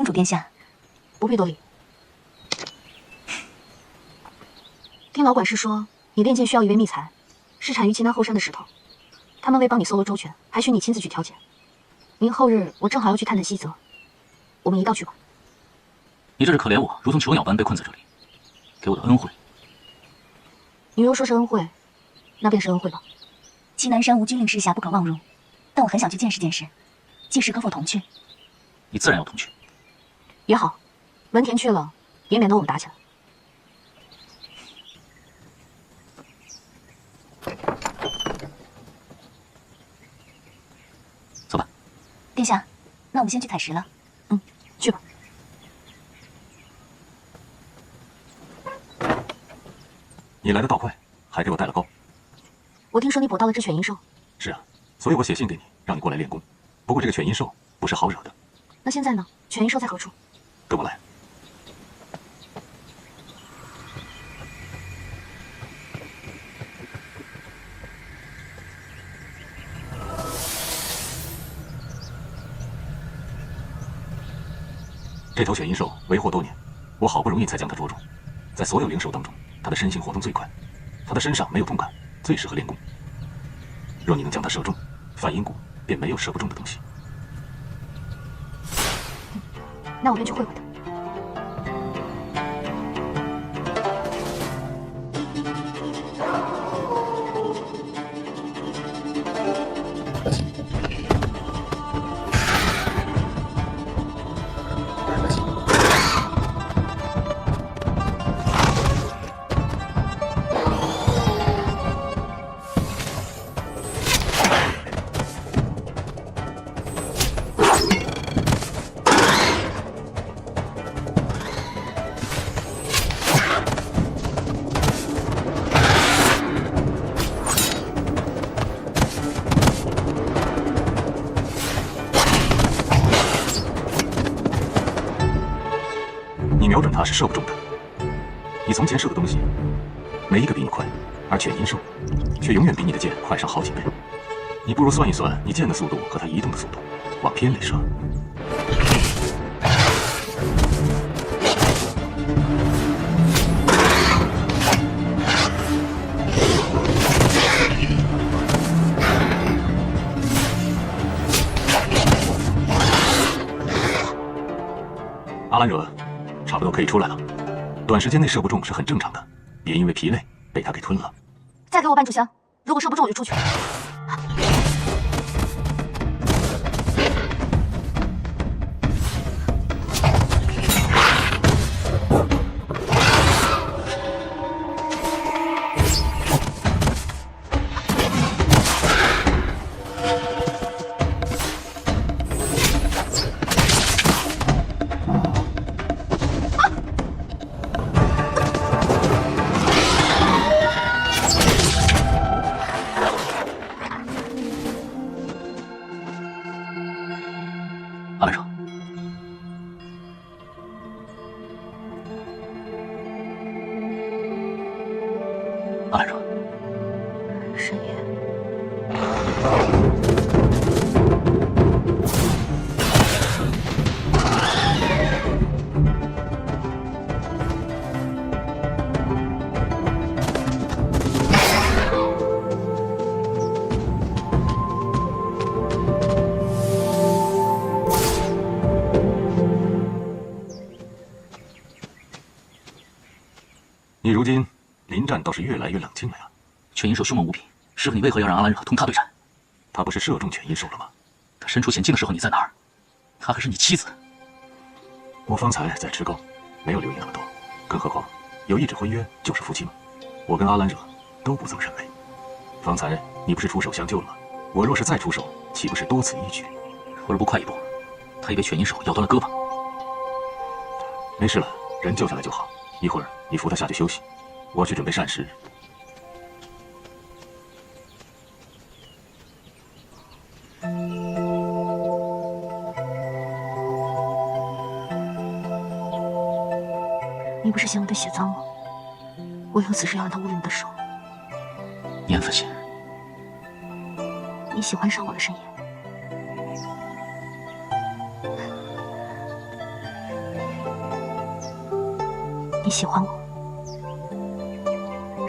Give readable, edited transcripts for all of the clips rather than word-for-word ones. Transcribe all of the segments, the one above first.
公主殿下，不必多礼。听老管事说，你练剑需要一位秘才，是产于奇南后山的石头。他们未帮你搜罗周全，还需你亲自去挑拣。明后日我正好要去探探西泽，我们一道去吧。你这是可怜我，如同囚鸟般被困在这里，给我的恩惠。你若说是恩惠，那便是恩惠吧。奇南山无君令世下不可妄入，但我很想去见识见识，届时可否同去？你自然要同去。也好，文田去了，也免得我们打起来。走吧。殿下，那我们先去采石了。去吧。你来的倒快，还给我带了钩。我听说你捕到了只犬鹰兽。是啊，所以我写信给你，让你过来练功。不过这个犬鹰兽不是好惹的。那现在呢？犬鹰兽在何处？跟我来。这头犬鹰兽为祸多年，我好不容易才将它捉住。在所有灵兽当中，它的身形活动最快，它的身上没有重感，最适合练功。若你能将它射中，梵音谷便没有射不中的东西。那我便去会会他。瞄准它是射不中的。你从前射的东西，每一个比你快，而犬鹰兽却永远比你的箭快上好几倍。你不如算一算你箭的速度和它移动的速度，往偏里射。阿兰惹，差不多可以出来了。短时间内射不中是很正常的，别因为疲累被他给吞了。再给我半炷香，如果射不中我就出去。阿兰惹，阿兰惹，神爷，你如今临战倒是越来越冷静了呀。犬鹰兽凶猛无比，师傅你为何要让阿兰惹同他对战？他不是射中犬鹰兽了吗？他身处险境的时候你在哪儿？他还是你妻子。我方才在吃糕，没有留意那么多。更何况有一纸婚约就是夫妻嘛。我跟阿兰惹都不这么认为。方才你不是出手相救了吗？我若是再出手，岂不是多此一举？我若不快一步，他已被犬鹰兽咬断了胳膊。没事了，人救下来就好。一会儿你扶他下去休息，我去准备膳食。你不是嫌我的血脏吗？为何此时要让他侮辱你的手？你很分心。你喜欢上我了，申言。你喜欢我，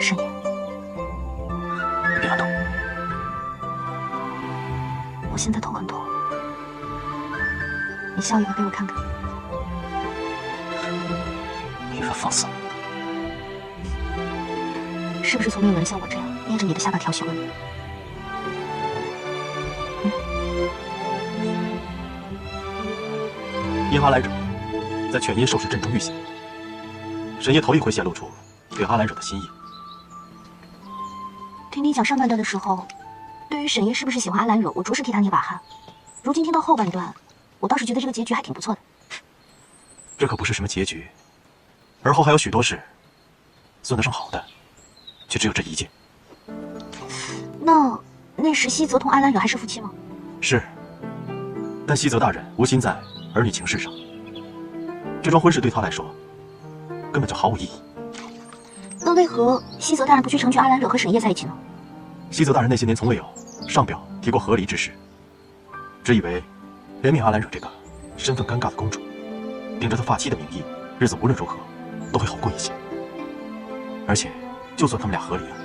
沈夜。你别乱动。我现在头很痛，你笑一个给我看看。你一番放肆！是不是从没有人像我这样捏着你的下巴调戏过你？因阿兰惹在犬阴受试阵中遇险，沈夜头一回显露出对阿兰惹的心意。听你讲上半段的时候，对于沈夜是不是喜欢阿兰惹，我着实替他捏把汗。如今听到后半段，我倒是觉得这个结局还挺不错的。这可不是什么结局，而后还有许多事，算得上好的，却只有这一件。那时西泽同阿兰惹还是夫妻吗？是，但西泽大人无心在儿女情事上，这桩婚事对他来说根本就毫无意义。那为何西泽大人不去成全阿兰惹和沈夜在一起呢？西泽大人那些年从未有上表提过和离之事，只以为怜悯阿兰惹这个身份尴尬的公主，顶着她发妻的名义，日子无论如何都会好过一些。而且，就算他们俩和离了，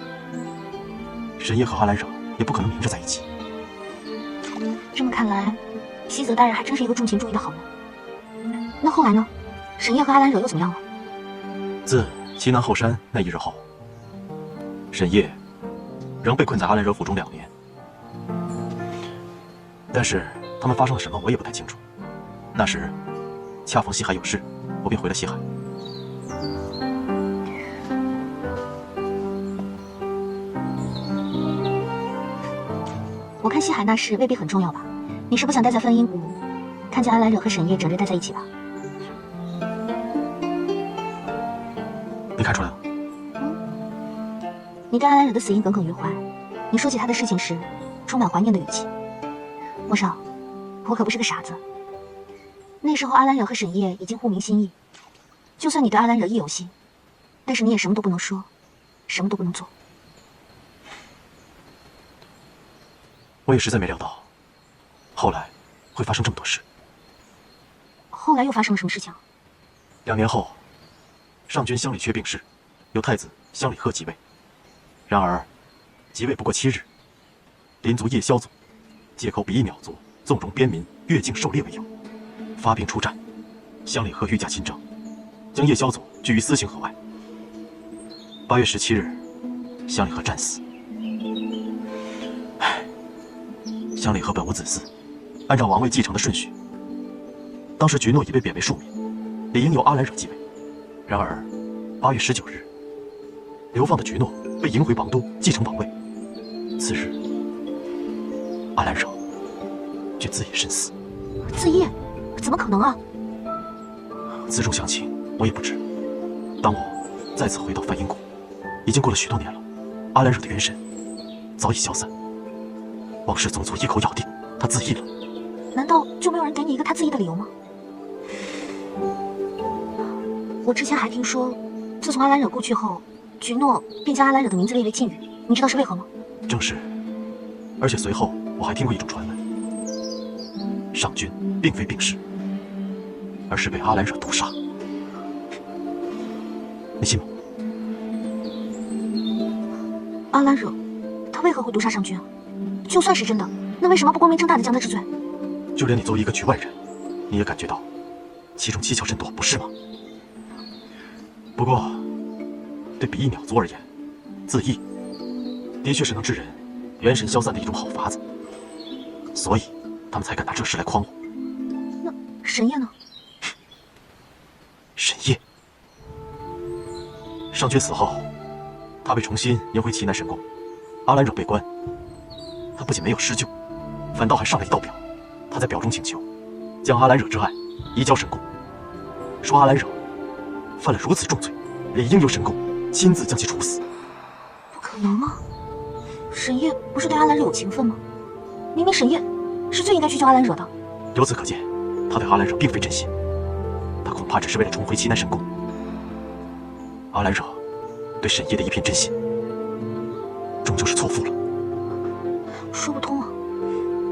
沈夜和阿兰惹也不可能明着在一起。这么看来，西泽大人还真是一个重情重义的好人。那后来呢？沈夜和阿兰惹又怎么样了？自齐南后山那一日后，沈夜仍被困在阿兰惹府中2年。但是他们发生了什么，我也不太清楚。那时恰逢西海有事，我便回了西海。我看西海那事未必很重要吧？你是不想待在梵音谷，看见阿兰惹和沈夜整日待在一起吧？你看出来了？你对阿兰惹的死因耿耿于怀，你说起他的事情时，充满怀念的语气。莫少，我可不是个傻子。那时候阿兰惹和沈夜已经互明心意，就算你对阿兰惹亦有心，但是你也什么都不能说，什么都不能做。我也实在没料到，后来会发生这么多事。后来又发生了什么事情？2年后，上君乡里阙病逝，由太子乡里贺即位。然而，即位不过7日，邻族夜宵族借口比翼鸟族纵容边民越境狩猎为由，发兵出战，乡里贺御驾亲征，将夜宵族拒于司行河外。8月17日，乡里贺战死。乡里贺本无子嗣，按照王位继承的顺序，当时菊诺已被贬为庶民，理应由阿兰惹继位。然而8月19日，流放的菊诺被迎回王都继承王位。次日，阿兰惹却自缢身死。自缢？怎么可能啊？此种详情我也不知。当我再次回到梵音谷，已经过了许多年了，阿兰惹的元神早已消散。王氏宗族一口咬定他自缢了。难道就没有人给你一个他自缢的理由吗？我之前还听说，自从阿兰惹故去后，菊诺便将阿兰惹的名字列为禁语，你知道是为何吗？正是。而且随后我还听过一种传闻，上君并非病逝，而是被阿兰惹毒杀。你信吗？阿兰惹，他为何会毒杀上君啊？就算是真的，那为什么不光明正大的将他治罪？就连你作为一个局外人，你也感觉到其中蹊跷甚多，不是吗？不过，对比翼鸟族而言，自缢的确是能致人元神消散的一种好法子，所以他们才敢拿这事来诓我。那沈夜呢？沈夜，上君死后，他被重新迎回齐南神宫，阿兰惹被关。他不仅没有施救，反倒还上了一道表。他在表中请求将阿兰惹之案移交神宫，说阿兰惹犯了如此重罪，理应由神宫亲自将其处死。不可能啊！沈夜不是对阿兰惹有情分吗？明明沈夜是最应该去救阿兰惹的。由此可见，他对阿兰惹并非真心，他恐怕只是为了重回齐南神宫。阿兰惹对沈夜的一片真心，终究是错付了。说不通啊！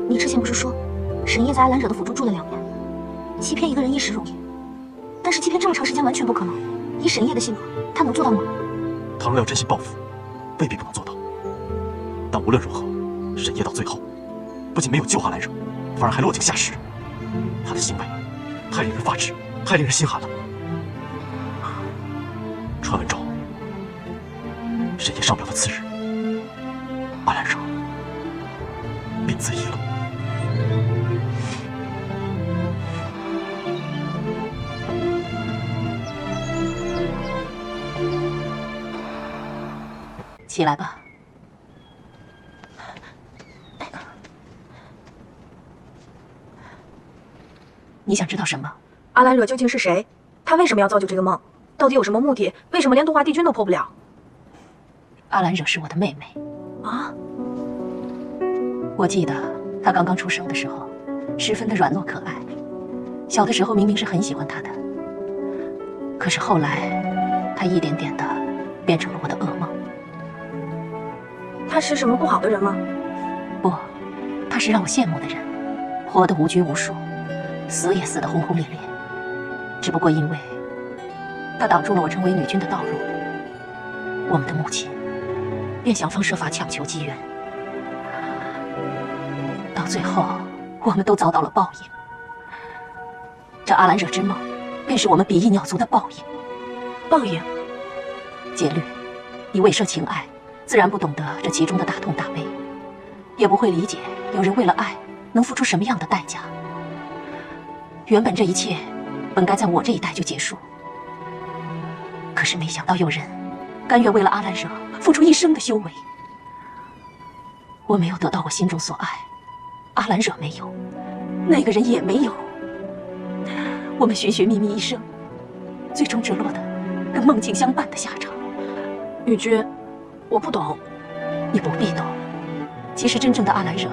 你之前不是说，沈夜在阿兰惹的府中住了2年，欺骗一个人一时容易，但是欺骗这么长时间完全不可能。以沈夜的性格，他能做到吗？倘若要真心报复，未必不能做到。但无论如何，沈夜到最后，不仅没有救阿兰惹，反而还落井下石。他的行为太令人发指，太令人心寒了。传闻中，沈夜上表的次日，阿兰惹病自缢了。起来吧。你想知道什么？阿兰惹究竟是谁？他为什么要造就这个梦？到底有什么目的？为什么连东华帝君都破不了？阿兰惹是我的妹妹。啊！我记得她刚刚出生的时候，十分的软糯可爱。小的时候明明是很喜欢她的，可是后来，她一点点的变成了我的噩梦。他是什么不好的人吗？不，他是让我羡慕的人，活得无拘无束，死也死得轰轰烈烈。只不过因为他挡住了我成为女君的道路，我们的母亲便想方设法强求机缘，到最后我们都遭到了报应。这阿兰惹之梦，便是我们比翼鸟族的报应。报应？戒律，你未涉情爱，自然不懂得这其中的大痛大悲，也不会理解有人为了爱能付出什么样的代价。原本这一切本该在我这一代就结束，可是没想到有人甘愿为了阿兰惹付出一生的修为。我没有得到我心中所爱，阿兰惹没有，那个人也没有。我们寻寻觅觅一生，最终只落得跟梦境相伴的下场。女君，我不懂。你不必懂。其实真正的阿兰惹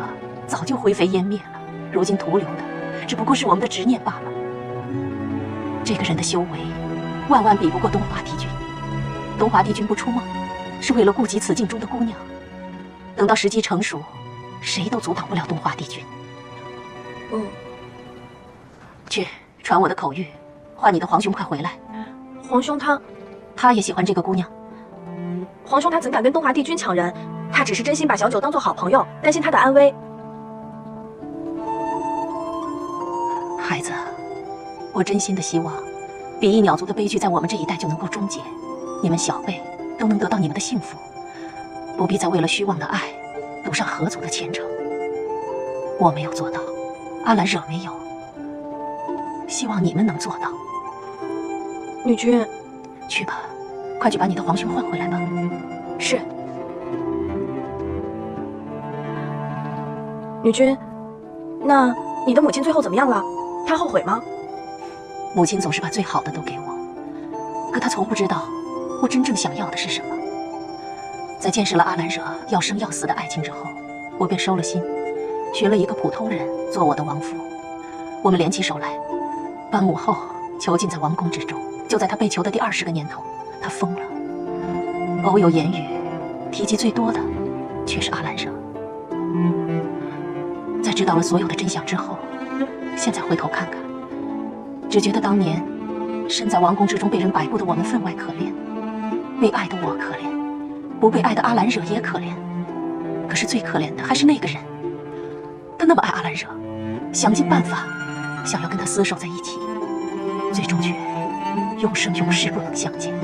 早就灰飞烟灭了，如今徒留的只不过是我们的执念罢了。这个人的修为万万比不过东华帝君。东华帝君不出梦，是为了顾及此境中的姑娘。等到时机成熟，谁都阻挡不了东华帝君。去传我的口谕，唤你的皇兄快回来。皇兄他也喜欢这个姑娘。皇兄他怎敢跟东华帝君抢人？他只是真心把小九当做好朋友，担心他的安危。孩子，我真心的希望，比翼鸟族的悲剧在我们这一代就能够终结，你们小辈都能得到你们的幸福，不必再为了虚妄的爱赌上合族的前程。我没有做到，阿兰惹没有，希望你们能做到。女君，去吧，快去把你的皇兄换回来吧。是。女君，那你的母亲最后怎么样了？她后悔吗？母亲总是把最好的都给我，可她从不知道我真正想要的是什么。在见识了阿兰惹要生要死的爱情之后，我便收了心，寻了一个普通人做我的王夫。我们联起手来，把母后囚禁在王宫之中。就在她被囚的第20个年头，她疯了，偶有言语，提及最多的却是阿兰惹。在知道了所有的真相之后，现在回头看看，只觉得当年身在王宫之中被人摆布的我们分外可怜，被爱的我可怜，不被爱的阿兰惹也可怜。可是最可怜的还是那个人，他那么爱阿兰惹，想尽办法想要跟他厮守在一起，最终却永生永世不能相见。